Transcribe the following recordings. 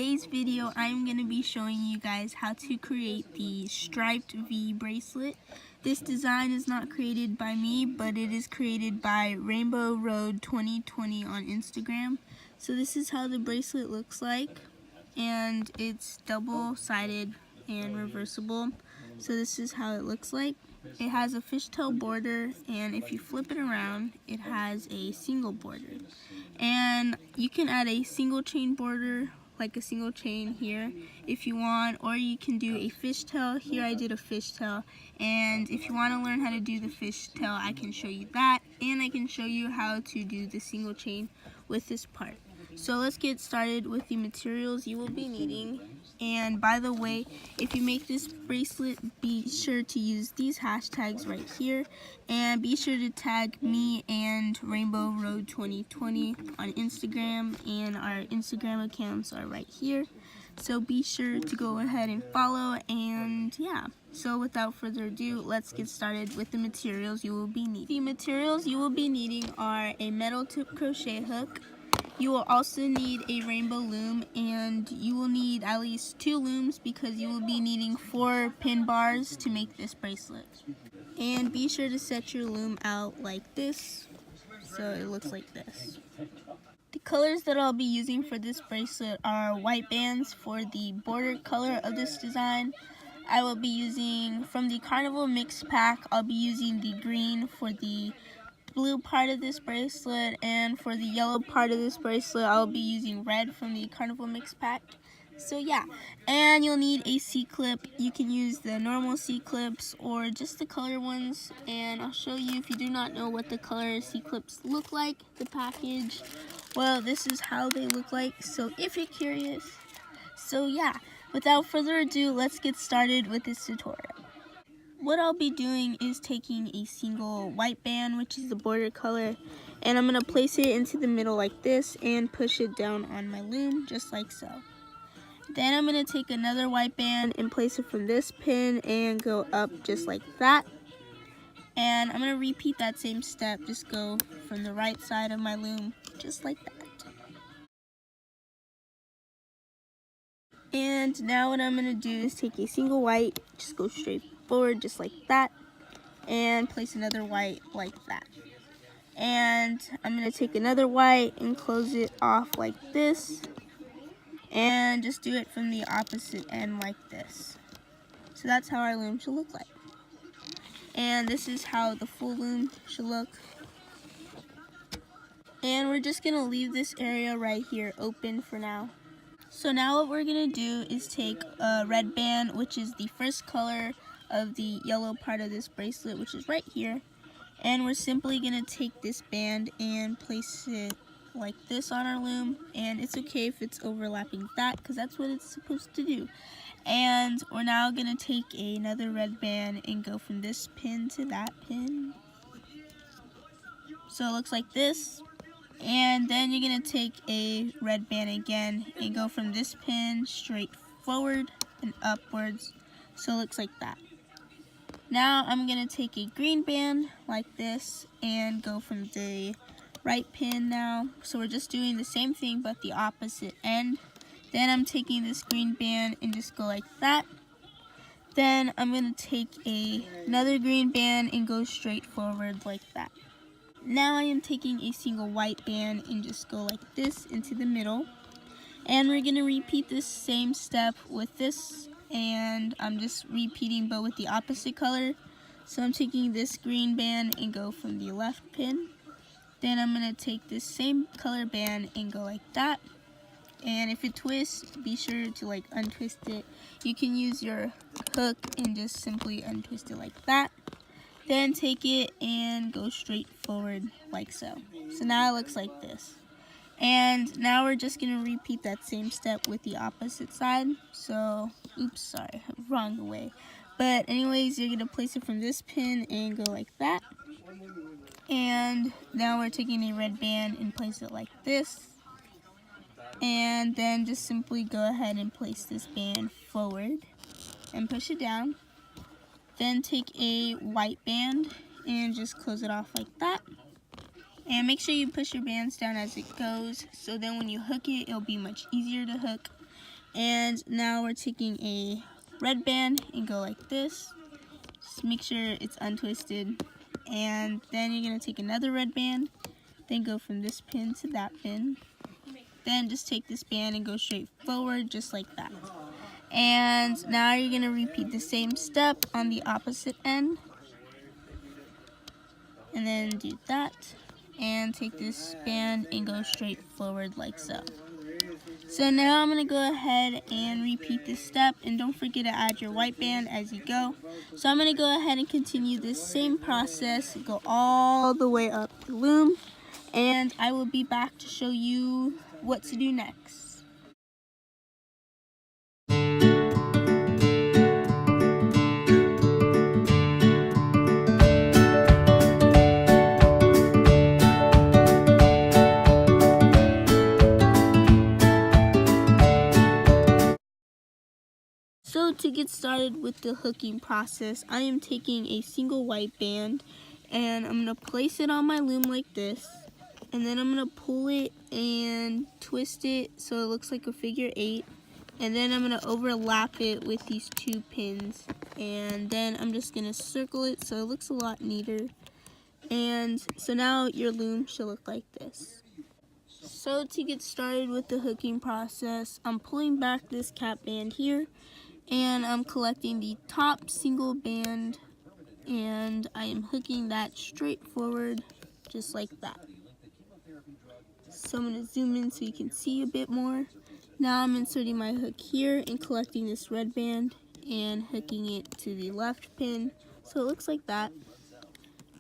today's video, I'm going to be showing you guys how to create the Striped V Bracelet. This design is not created by me, but it is created by Rainbow Road 2020 on Instagram. So this is how the bracelet looks like, and it's double-sided and reversible. So this is how it looks like. It has a fishtail border, and if you flip it around, it has a single border. And you can add a single chain border, like a single chain here if you want, or you can do a fishtail. Here I did a fishtail, and if you want to learn how to do the fishtail, I can show you that, and I can show you how to do the single chain with this part. So let's get started with the materials you will be needing. And by the way, if you make this bracelet, be sure to use these hashtags right here, and be sure to tag me and Rainbow Road 2020 on Instagram, and our Instagram accounts are right here. So be sure to go ahead and follow, and yeah. So without further ado, let's get started with the materials you will be needing. The materials you will be needing are a metal tip crochet hook. You will also need a rainbow loom, and you will need at least 2 looms because you will be needing 4 pin bars to make this bracelet. And be sure to set your loom out like this, so it looks like this. The colors that I'll be using for this bracelet are white bands for the border color of this design. I will be using, from the Carnival Mix Pack, I'll be using the green for the blue part of this bracelet, and for the yellow part of this bracelet I'll be using red from the Carnival Mix Pack. So yeah, and you'll need a C-clip. You can use the normal C-clips or just the color ones, and I'll show you if you do not know what the color C-clips look like, the package. Well, this is how they look like, so if you're curious. So yeah, without further ado, let's get started with this tutorial. What I'll be doing is taking a single white band, which is the border color, and I'm going to place it into the middle like this and push it down on my loom, just like so. Then I'm going to take another white band and place it from this pin and go up just like that. And I'm going to repeat that same step, just go from the right side of my loom, just like that. And now what I'm going to do is take a single white, just go straight forward just like that, and place another white like that. And I'm going to take another white and close it off like this, and just do it from the opposite end like this. So that's how our loom should look like. And this is how the full loom should look. And we're just going to leave this area right here open for now. So now what we're going to do is take a red band, which is the first color of the yellow part of this bracelet, which is right here, and we're simply going to take this band and place it like this on our loom, and it's okay if it's overlapping that because that's what it's supposed to do. And we're now going to take another red band and go from this pin to that pin, so it looks like this. And then you're going to take a red band again and go from this pin straight forward and upwards, so it looks like that. Now I'm going to take a green band like this and go from the right pin now. So we're just doing the same thing but the opposite end. Then I'm taking this green band and just go like that. Then I'm going to take another green band and go straight forward like that. Now I am taking a single white band and just go like this into the middle. And we're going to repeat this same step with this, and I'm just repeating but with the opposite color. So I'm taking this green band and go from the left pin. Then I'm going to take this same color band and go like that. And if it twists, be sure to like untwist it. You can use your hook and just simply untwist it like that. Then take it and go straight forward like so. So now it looks like this. And now we're just going to repeat that same step with the opposite side. So, oops, sorry, wrong way. But anyways, you're going to place it from this pin and go like that. And now we're taking a red band and place it like this. And then just simply go ahead and place this band forward and push it down. Then take a white band and just close it off like that. And make sure you push your bands down as it goes, so then when you hook it, it'll be much easier to hook. And now we're taking a red band and go like this. Just make sure it's untwisted. And then you're going to take another red band, then go from this pin to that pin. Then just take this band and go straight forward just like that. And now you're going to repeat the same step on the opposite end. And then do that. And take this band and go straight forward like so. So now I'm going to go ahead and repeat this step, and don't forget to add your white band as you go. So I'm going to go ahead and continue this same process, go all the way up the loom, and I will be back to show you what to do next. So to get started with the hooking process, I am taking a single white band and I'm going to place it on my loom like this, and then I'm going to pull it and twist it so it looks like a figure 8, and then I'm going to overlap it with these 2 pins, and then I'm just going to circle it so it looks a lot neater. And so now your loom should look like this. So to get started with the hooking process, I'm pulling back this cap band here, and I'm collecting the top single band, and I am hooking that straight forward just like that. So I'm going to zoom in so you can see a bit more. Now I'm inserting my hook here and collecting this red band and hooking it to the left pin so it looks like that.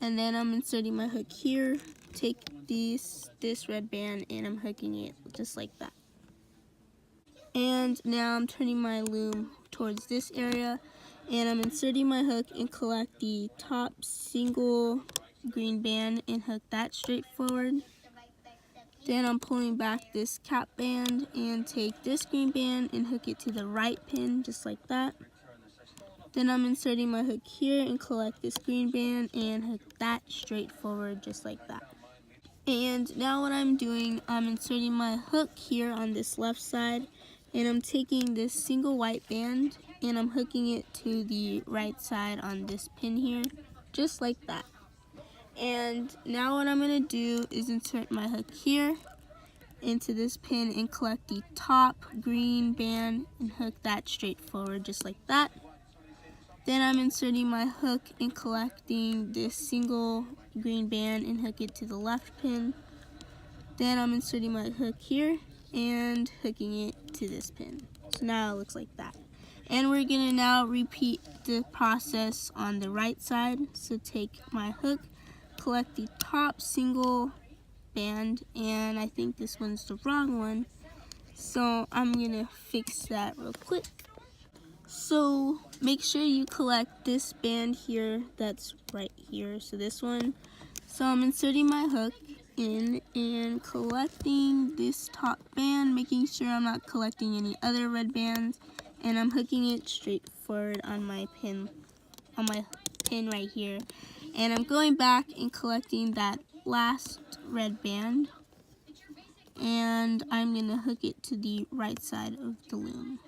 And then I'm inserting my hook here, take this red band, and I'm hooking it just like that. And now I'm turning my loom towards this area, and I'm inserting my hook and collect the top single green band and hook that straight forward. Then I'm pulling back this cap band and take this green band and hook it to the right pin just like that. Then I'm inserting my hook here and collect this green band and hook that straight forward just like that. And now what I'm doing, I'm inserting my hook here on this left side, and I'm taking this single white band and I'm hooking it to the right side on this pin here, just like that. And now what I'm going to do is insert my hook here into this pin and collect the top green band and hook that straight forward just like that. Then I'm inserting my hook and collecting this single green band and hook it to the left pin. Then I'm inserting my hook here and hooking it to this pin. So now it looks like that. And we're going to now repeat the process on the right side. So take my hook, collect the top single band, and I think this one's the wrong one. So I'm going to fix that real quick. So make sure you collect this band here that's right here, so this one. So I'm inserting my hook in and collecting this top band, making sure I'm not collecting any other red bands, and I'm hooking it straight forward on my pin right here. And I'm going back and collecting that last red band, and I'm going to hook it to the right side of the loom.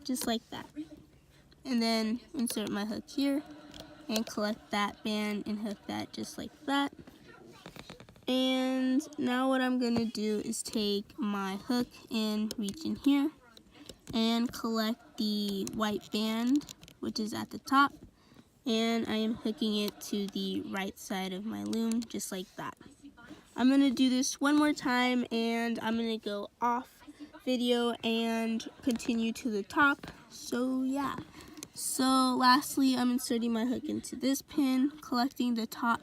Just like that. And then insert my hook here and collect that band and hook that just like that. And now what I'm going to do is take my hook and reach in here and collect the white band, which is at the top, and I am hooking it to the right side of my loom just like that. I'm going to do this one more time, and I'm going to go off video and continue to the top. So yeah. So lastly, I'm inserting my hook into this pin, collecting the top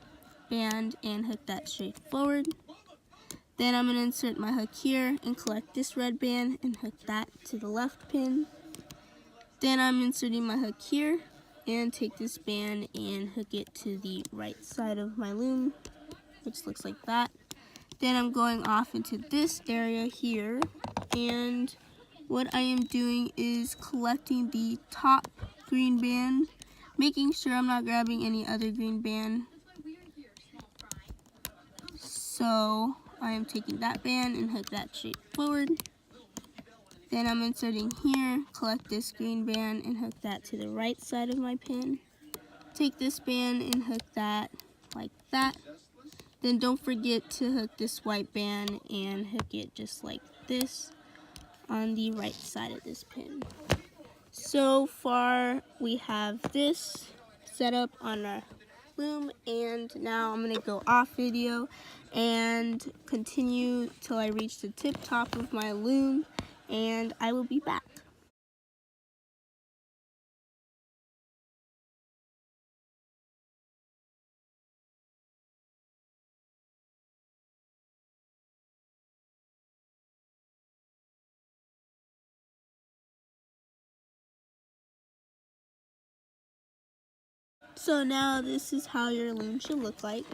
band and hook that straight forward. Then I'm going to insert my hook here and collect this red band and hook that to the left pin. Then I'm inserting my hook here and take this band and hook it to the right side of my loom, which looks like that. Then I'm going off into this area here, and what I am doing is collecting the top green band, making sure I'm not grabbing any other green band. So I am taking that band and hook that straight forward. Then I'm inserting here, collect this green band and hook that to the right side of my pin. Take this band and hook that like that. Then don't forget to hook this white band and hook it just like this on the right side of this pin. So far we have this set up on our loom, and now I'm going to go off video and continue till I reach the tip top of my loom, and I will be back. So now this is how your loom should look like.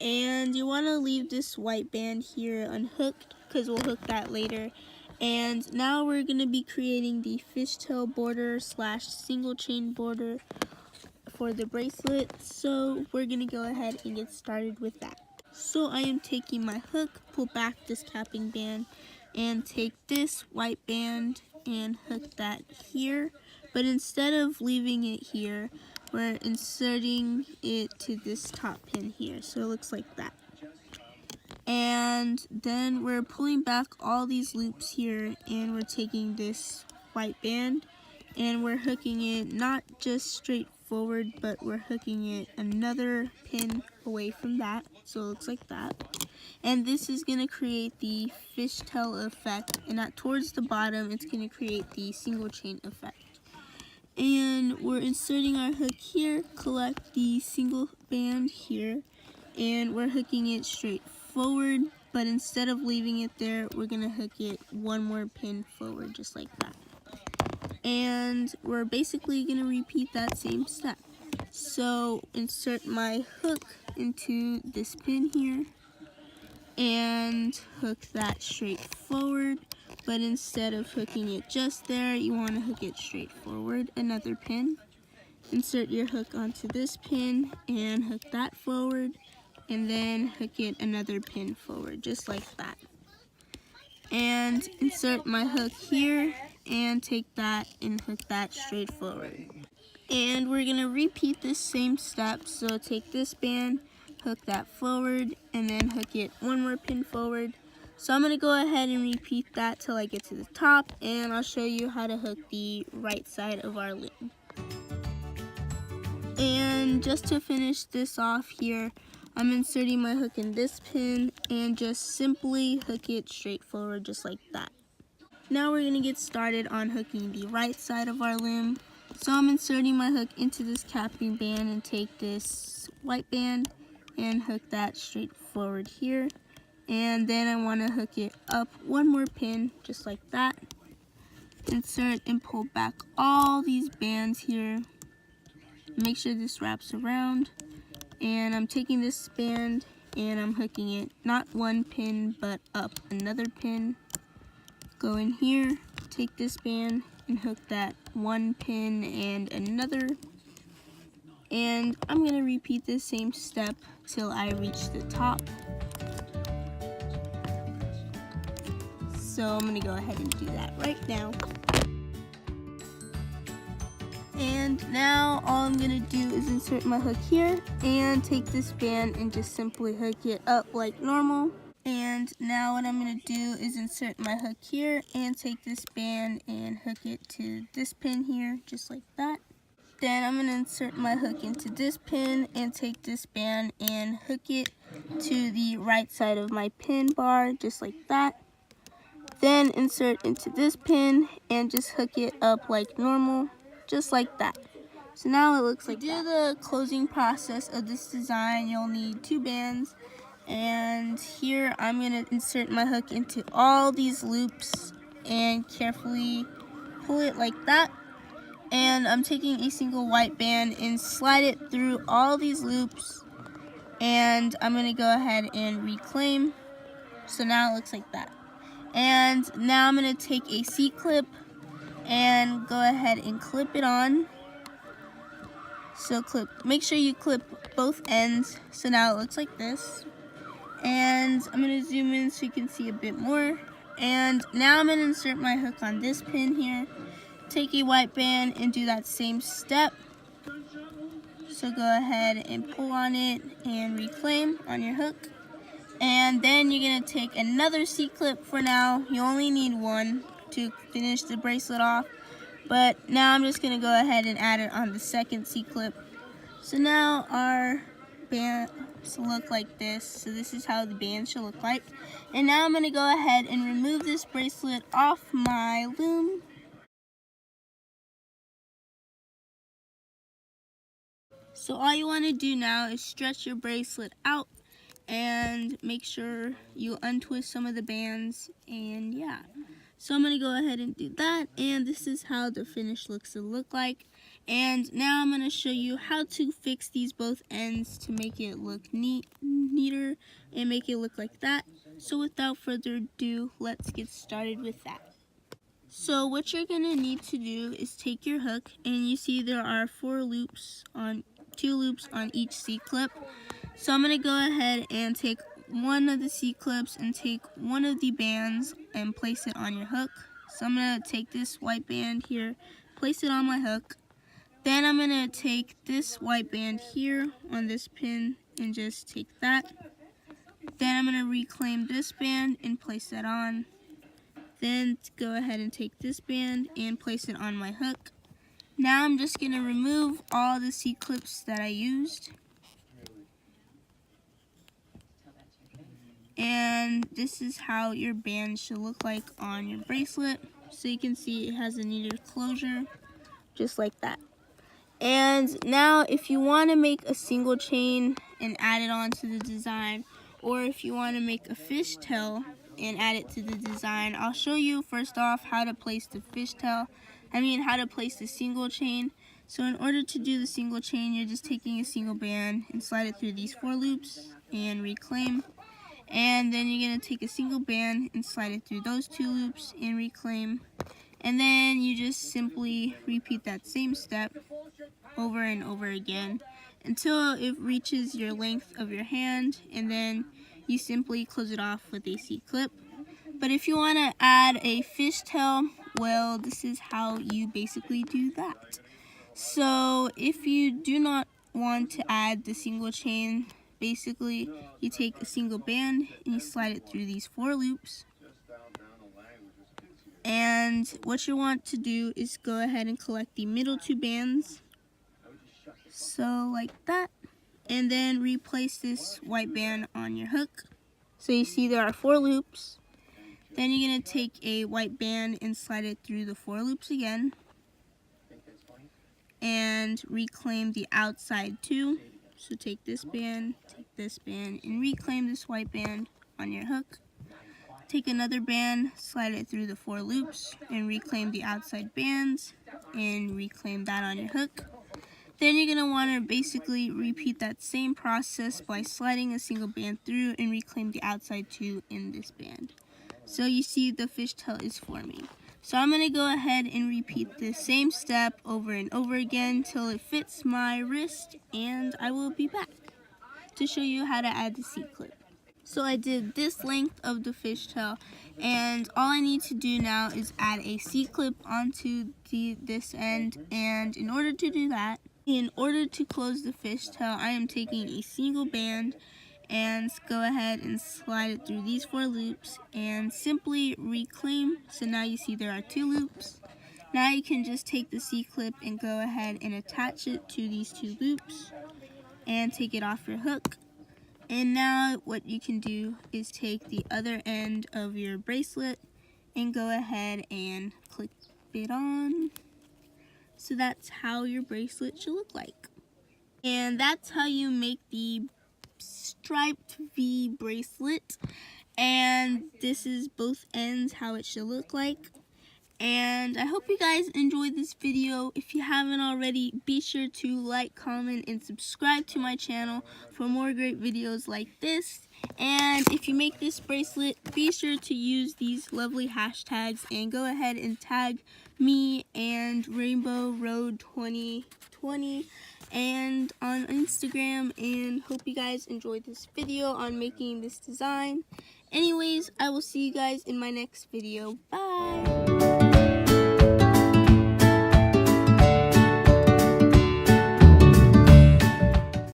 And you want to leave this white band here unhooked because we'll hook that later. And now we're going to be creating the fishtail border / single chain border for the bracelet. So we're going to go ahead and get started with that. So I am taking my hook, pull back this capping band, and take this white band and hook that here. But instead of leaving it here, we're inserting it to this top pin here, so it looks like that. And then we're pulling back all these loops here, and we're taking this white band and we're hooking it not just straight forward, but we're hooking it another pin away from that, so it looks like that. And this is going to create the fishtail effect, and towards the bottom it's going to create the single chain effect. And we're inserting our hook here, collect the single band here, and we're hooking it straight forward, but instead of leaving it there, we're going to hook it one more pin forward, just like that. And we're basically going to repeat that same step. So insert my hook into this pin here, and hook that straight forward. But instead of hooking it just there, you want to hook it straight forward, another pin. Insert your hook onto this pin and hook that forward, and then hook it another pin forward, just like that. And insert my hook here and take that and hook that straight forward. And we're going to repeat this same step. So take this band, hook that forward, and then hook it one more pin forward. So I'm going to go ahead and repeat that till I get to the top, and I'll show you how to hook the right side of our loom. And just to finish this off here, I'm inserting my hook in this pin and just simply hook it straight forward, just like that. Now we're going to get started on hooking the right side of our loom. So I'm inserting my hook into this capping band and take this white band and hook that straight forward here. And then I want to hook it up one more pin, just like that. Insert and pull back all these bands here. Make sure this wraps around. And I'm taking this band and I'm hooking it not one pin, but up another pin. Go in here, take this band and hook that one pin and another. And I'm going to repeat this same step till I reach the top. So I'm going to go ahead and do that right now. And now all I'm going to do is insert my hook here and take this band and just simply hook it up like normal. And now what I'm going to do is insert my hook here and take this band and hook it to this pin here, just like that. Then I'm going to insert my hook into this pin and take this band and hook it to the right side of my pin bar, just like that. Then insert into this pin and just hook it up like normal, just like that. So now it looks like that. To do the closing process of this design, you'll need two bands. And here I'm going to insert my hook into all these loops and carefully pull it like that. And I'm taking a single white band and slide it through all these loops. And I'm going to go ahead and reclaim. So now it looks like that. And now I'm going to take a C-clip and go ahead and clip it on. So make sure you clip both ends. So now it looks like this. And I'm going to zoom in so you can see a bit more. And now I'm going to insert my hook on this pin here. Take a white band and do that same step. So go ahead and pull on it and reclaim on your hook. And then you're going to take another C-clip for now. You only need one to finish the bracelet off. But now I'm just going to go ahead and add it on the second C-clip. So now our band will look like this. So this is how the band should look like. And now I'm going to go ahead and remove this bracelet off my loom. So all you want to do now is stretch your bracelet out and make sure you untwist some of the bands, and yeah. So I'm going to go ahead and do that, and this is how the finished looks to look like. And now I'm going to show you how to fix these both ends to make it look neater and make it look like that. So without further ado, let's get started with that. So what you're going to need to do is take your hook, and you see there are 2 loops on each C-clip. So I'm going to go ahead and take one of the C-clips and take one of the bands and place it on your hook. So I'm going to take this white band here, place it on my hook. Then I'm going to take this white band here on this pin and just take that. Then I'm going to reclaim this band and place that on. Then go ahead and take this band and place it on my hook. Now I'm just going to remove all the C-clips that I used. And this is how your band should look like on your bracelet. So you can see it has a neater closure, just like that. And now if you want to make a single chain and add it onto the design, or if you want to make a fishtail and add it to the design, I'll show you first off how to place the how to place the single chain. So in order to do the single chain, you're just taking a single band and slide it through these 4 loops and reclaim. And then you're going to take a single band and slide it through those 2 loops and reclaim. And then you just simply repeat that same step over and over again until it reaches your length of your hand, and then you simply close it off with a C-clip. But if you want to add a fishtail, well, this is how you basically do that. So if you do not want to add the single chain, basically you take a single band and you slide it through these 4 loops. And what you want to do is go ahead and collect the middle 2 bands. So like that. And then replace this white band on your hook. So you see there are 4 loops. Then you're going to take a white band and slide it through the 4 loops again. And reclaim the outside 2. So take this band, and reclaim this white band on your hook. Take another band, slide it through the 4 loops, and reclaim the outside bands, and reclaim that on your hook. Then you're going to want to basically repeat that same process by sliding a single band through and reclaim the outside 2 in this band. So you see the fishtail is forming. So I'm going to go ahead and repeat the same step over and over again till it fits my wrist, and I will be back to show you how to add the C-clip. So I did this length of the fishtail, and all I need to do now is add a C-clip onto this end. And in order to do that, in order to close the fishtail, I am taking a single band and go ahead and slide it through these 4 loops and simply reclaim. So now you see there are 2 loops. Now you can just take the C-clip and go ahead and attach it to these 2 loops and take it off your hook. And now what you can do is take the other end of your bracelet and go ahead and clip it on. So that's how your bracelet should look like. And that's how you make the striped V bracelet. And this is both ends how it should look like. And I hope you guys enjoyed this video. If you haven't already, be sure to like, comment, and subscribe to my channel for more great videos like this. And if you make this bracelet, be sure to use these lovely hashtags and go ahead and tag me and Rainbow Road 2020 and on Instagram, and hope you guys enjoyed this video on making this design. Anyways, I will see you guys in my next video. Bye!